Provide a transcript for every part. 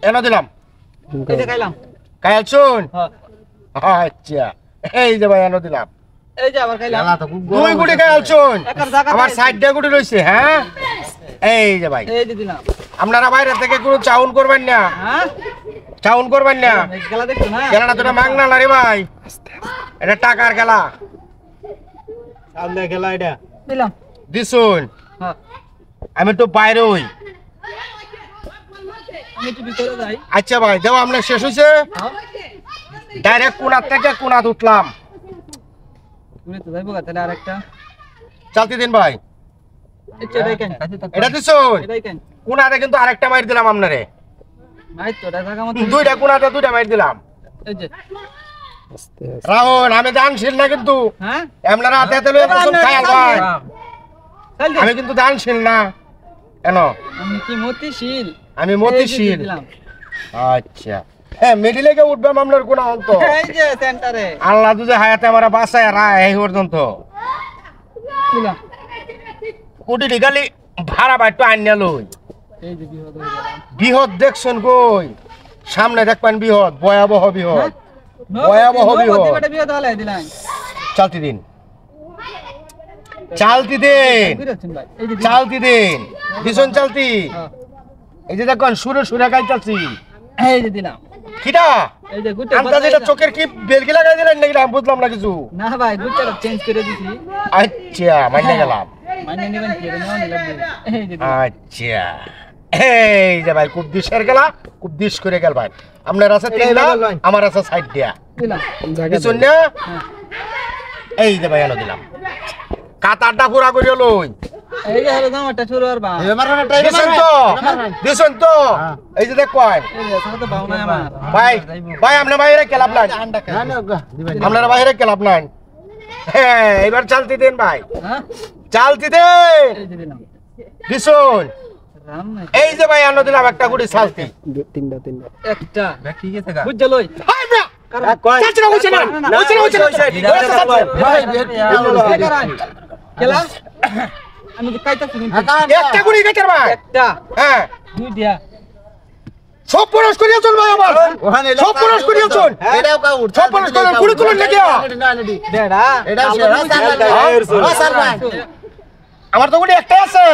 এনে দিলাম। এই যে খাইলাম। খাইল শুন। হ্যাঁ আচ্ছা এই যে ভাই এনে দিলাম। এই যে আবার খাইলাম। দুই গুটি খাইল শুন। একার জায়গা আমার সাইডটা গুটি রইছে হ্যাঁ। এই যে ভাই এই যে দিলাম। আপনারা বাইরে থেকে কোনো চাউন করবেন না। হ্যাঁ চাউন করবেন না। খেলা দেখছো না? খেলাটা তো মাগনা না রে ভাই, এটা টাকার খেলা। সামনে খেলা এটা দিলাম। দিছুন হ্যাঁ আমি একটু বাইরে হই। আমি একটু ভিতরে যাই। আচ্ছা ভাই দেও আমরা শেষ হইছে। হ্যাঁ ডাইরেক্ট কোনার থেকে কোনাত উঠলাম। তুমি তো যাইবো তাহলে আরেকটা। চালতি দিন ভাই। আচ্ছা এটাই কেন? এটা দিছুন এটাই কেন? কোনাতে কিন্তু আরেকটা মাইর দিলাম আপনারে। নাই তো এটা জায়গা মতো। দুইটা কোনাতে দুইটা মাইর দিলাম। এই যে রাহুল আমি দানশীল না কিন্তু হ্যাঁ আপনারা হাতে হাতে লয়ে বসুন খায়াল ভাই। চল দে। আমি কিন্তু দানশীল না কেন, আমি কি মতিশীল? আমি এই যে মতিশীল। দিলাম। আচ্ছা হ্যাঁ মিডিলে কে উঠবে আপনার কোন অন্ত এই যে সেন্টারে আল্লাহ দুজে হায়াতে আমার বাসায় রায় এই পর্যন্ত দিলাম। কোটি টিকালি ভাড়া বাইটু আনিয়া লই। এই যে বিহদ হয়ে গেলাম। বৃহৎ দেখছেন কই সামনে দেখবেন বৃহৎ ভয়াবহ বৃহৎ ভয়াবহ বৃহৎ। নবদ্বীপে বিহদ হলে দিলাম। চালতি দিন চালতি দিন বুঝছেন ভাই? এই যে দিলাম। চালতি দিন দিছুন চালতি। হ্যাঁ, এই যে দেখুন সুরে সুরে গাইতাছি এই যে দিলাম। কিটা এই যে গুটে আন্দাজ এটা চোখের কি বেলকি লাগাই দিলেন নাকি আমি বুঝলাম না কিছু। না ভাই গুটেটা চেঞ্জ করে দিছি। আচ্ছা মাইনে গেলাম। মানে নেবেন কি নেওয়া লাগবে। এই যে দিলাম। আচ্ছা এই যে ভাই খুব দিশের গেলা খুব দিশ করে গেল ভাই। আপনার আছে তিনটা আমার আছে সাইড দিয়া দিলাম। দিছুন না। হ্যাঁ। এই যে ভাই এনে দিলাম কাতারটা পুরা করিও লই। এই যে হলো জামাটা শুরু আর বা। দিছুন তো দিছুন তো এই যে দেখুন এই যে সাথে বাউ নাই আমার। ভাই ভাই আপনার বাইরে ক্লাব নাই আপনারা বাইরে ক্লাব নাই। হ্যাঁ এবার চালতি দেন ভাই হ্যাঁ চালতি দেন এই যে দিলাম। দিছুন। রাম নাই। এই যে ভাই আনো দিলাম একটা গুটি চালতি। একটা ঠিক আছে গা। বুঝ লই। হাই ব্রা চালতি না হইছে না হইছে না ভাই খেলা আমি কি কাইতাছি কিন্তু। একটা গুটি গেছে ভাই একটা হ্যাঁ দুই দিয়া। সব পরশ করিয়া চল ভাই আমার সব পরশ করিয়া চল এটাও কা উঠ সব পরশ করিয়া গুটি তুলন নাকি বেড়া এটা স্যার ভাই আমার তো গুটি একটাই আছে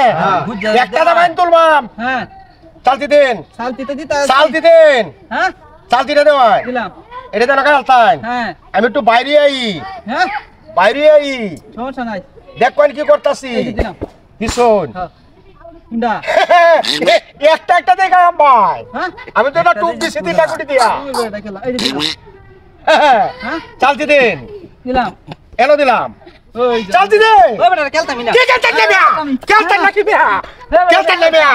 একটা দাম তুলবাম। হ্যাঁ চালতি দেন শান্তিতে দিতে চালতি দেন হ্যাঁ চালতিটা দেওয়াই দিলাম। এটা দেন কালতাই হ্যাঁ আমি একটু বাইরে আই হ্যাঁ বাইরে আই সমস্যা নাই। দেখবেন কি করতাছি এই যে দিলাম। দিছুন। হ্যাঁ কুন্ডা একটা একটা দেখাম ভাই হ্যাঁ আমি তো এটা টুক দিছি তিনটা গুটি দিয়া। ওই বেড়া খেলা এই যে দিলাম। হ্যাঁ চালতি দেন দিলাম। এলো দিলাম ওই যে চালতি দে ওই বেড়া খেলতাম না। কে খেলতেন না খেলতেন নাকি খেলতেন না